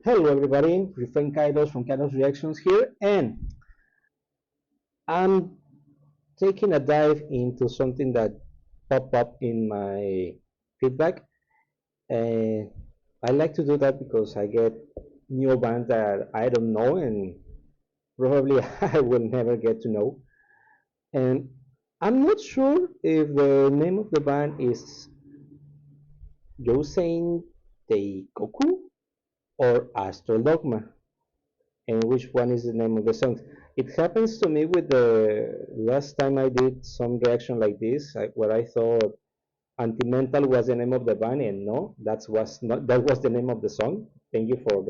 Hello everybody, friend Kairos from Kairos Reactions here, and I'm taking a dive into something that popped up in my feedback. And I like to do that because I get new bands that I don't know and probably I will never get to know. And I'm not sure if the name of the band is Yousei Teikoku or Astral Dogma. And which one is the name of the song. It happens to me with the last time I did some reaction like this, where I thought Antimental was the name of the band, and no, that was the name of the song. Thank you for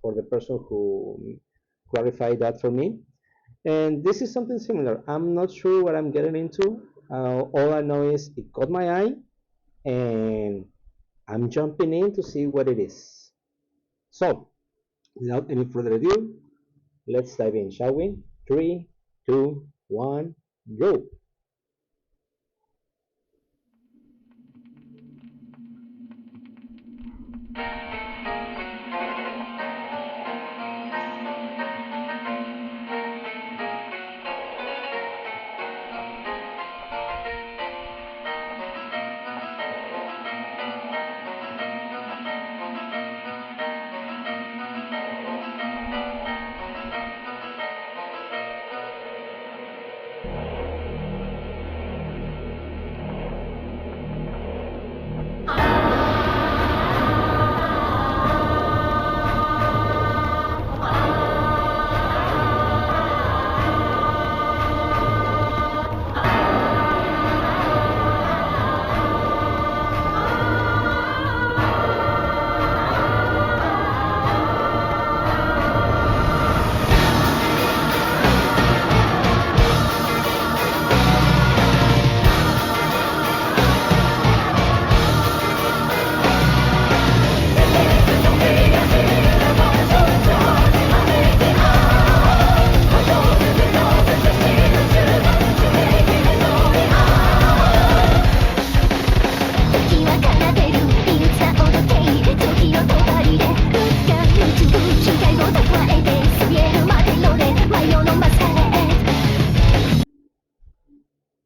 for the person who clarified that for me. And this is something similar. I'm not sure what I'm getting into. All I know is it caught my eye, and I'm jumping in to see what it is. So, without any further ado, let's dive in, shall we? Three, two, one, go.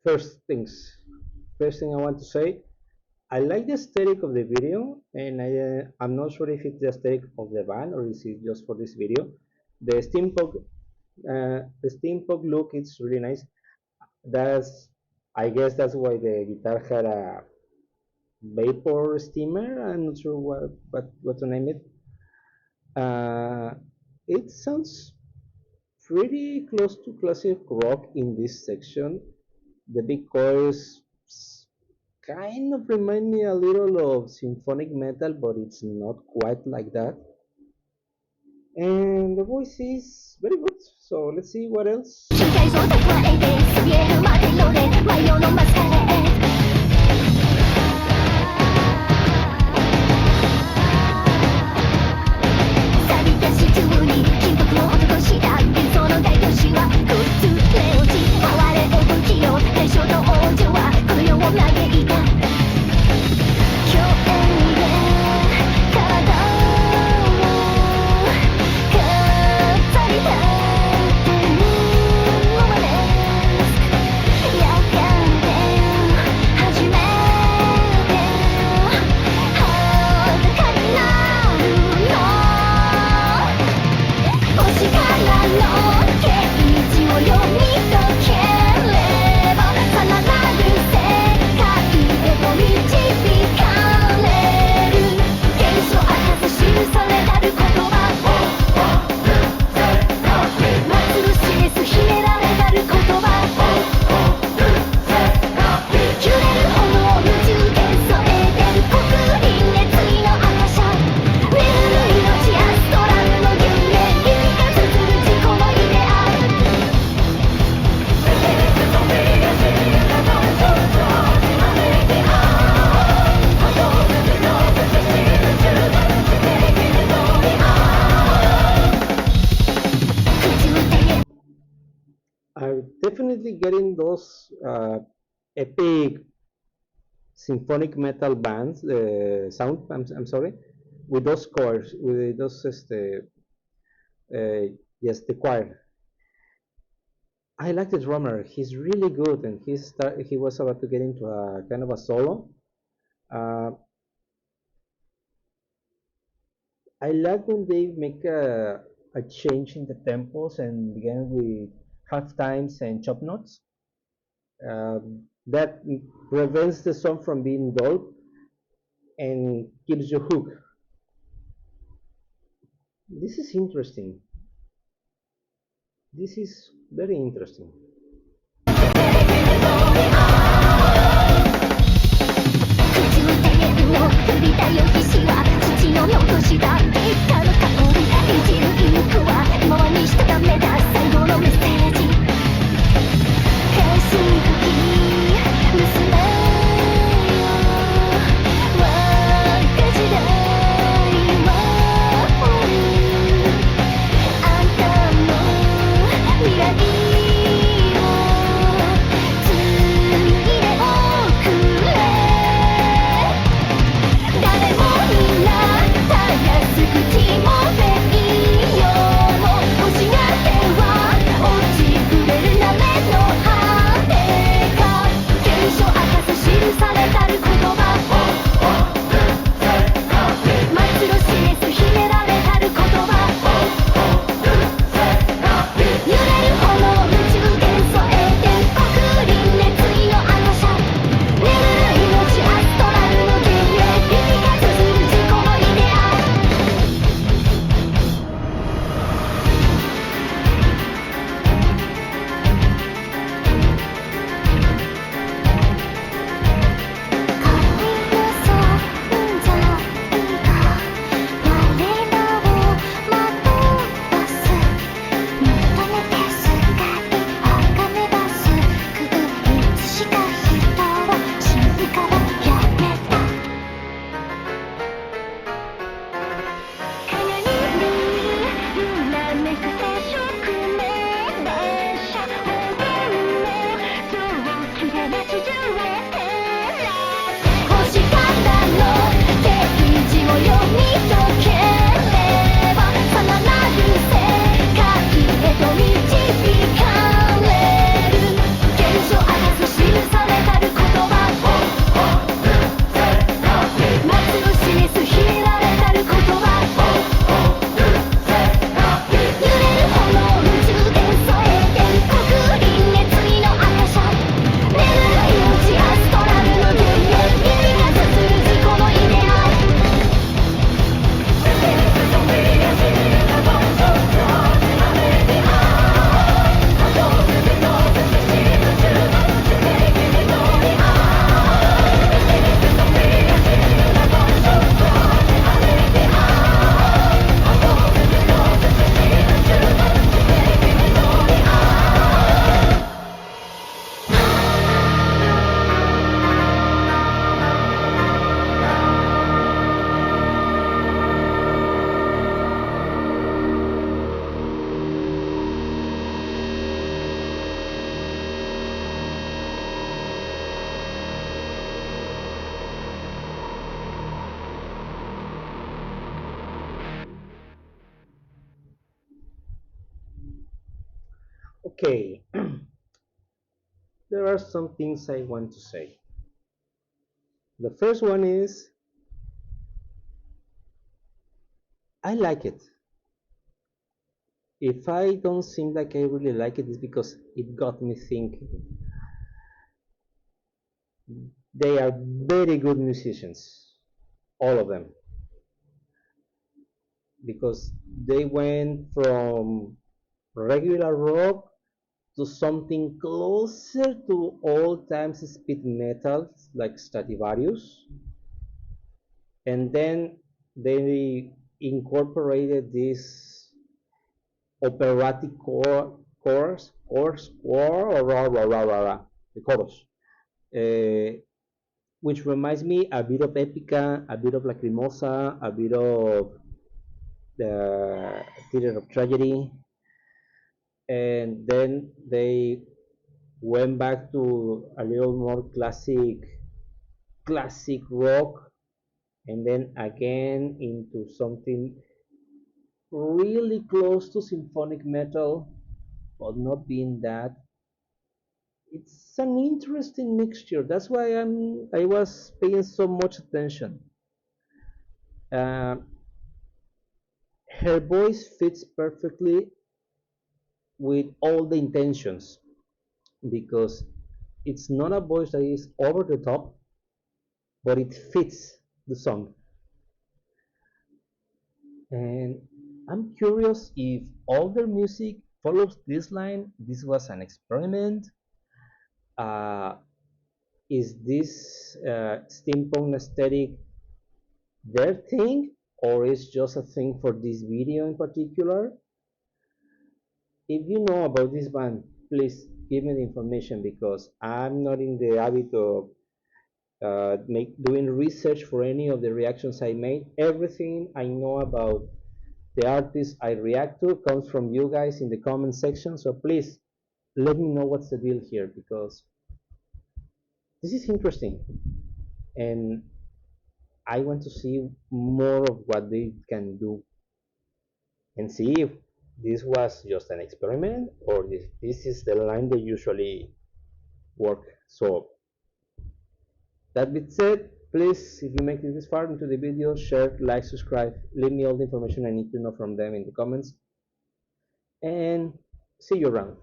First things, first thing I want to say, I like the aesthetic of the video, and I'm not sure if it's the aesthetic of the band or is it just for this video. The steampunk look is really nice. That's, I guess that's why the guitar had a vapor steamer. I'm not sure what to name it. Uh, it sounds pretty close to classic rock in this section. The big chorus kind of remind me a little of symphonic metal, but it's not quite like that. And the voice is very good. So let's see what else. I'm definitely getting those epic symphonic metal bands sound. I'm sorry. with those chords, with those yes, the choir. I like the drummer. He's really good, and he was about to get into a kind of a solo. Uh, I like when they make a change in the tempos and begin with half times and chop notes. That prevents the song from being dull and keeps you hooked. This is interesting. This is very interesting. 振りたよ騎士は父の残した結果の香り演じるインクは今はにしたためだ最後のメッセージ変身時娘よ若時代はあんたの未来をついでおくれ誰もみんなたやす口も名誉も欲しがっては落ちくれるなめの果てか継承明かす記されたる言葉末路示す秘められたる言葉揺れる炎宇宙元素栄転国輪熱意のアナシャ眠る命アストラルの幻影響か綴る自己のイデア 星からのページを読み解ければさらなる世界へと導かれる現象明かす記されたる言葉末路示す秘められたる言葉揺れる炎宇宙元素栄転国輪熱意のアカシャ眠る命アストラルの幻影響か綴る自己のイデア Okay, there are some things I want to say. The first one is I like it. If I don't seem like I really like it, it's because it got me thinking. They are very good musicians, all of them, because they went from regular rock to something closer to old times speed metal like Stradivarius, and then they incorporated this operatic the chorus, which reminds me a bit of Epica, a bit of Lacrimosa, a bit of the Theater of Tragedy, and then they went back to a little more classic rock, and then again into something really close to symphonic metal, but not being that. It's an interesting mixture. That's why I was paying so much attention. Uh, Her voice fits perfectly with all the intentions because it's not a voice that is over the top, but it fits the song. And I'm curious if all their music follows this line. This was an experiment. Uh, is this steampunk aesthetic their thing, or is just a thing for this video in particular? If you know about this band, please give me the information because I'm not in the habit of doing research for any of the reactions I made. Everything I know about the artists I react to comes from you guys in the comment section. So please let me know what's the deal here because this is interesting and I want to see more of what they can do and see if this was just an experiment or this is the line they usually work. So that being said, please, if you make it this far into the video, share, like, subscribe, leave me all the information I need to know from them in the comments, and see you around.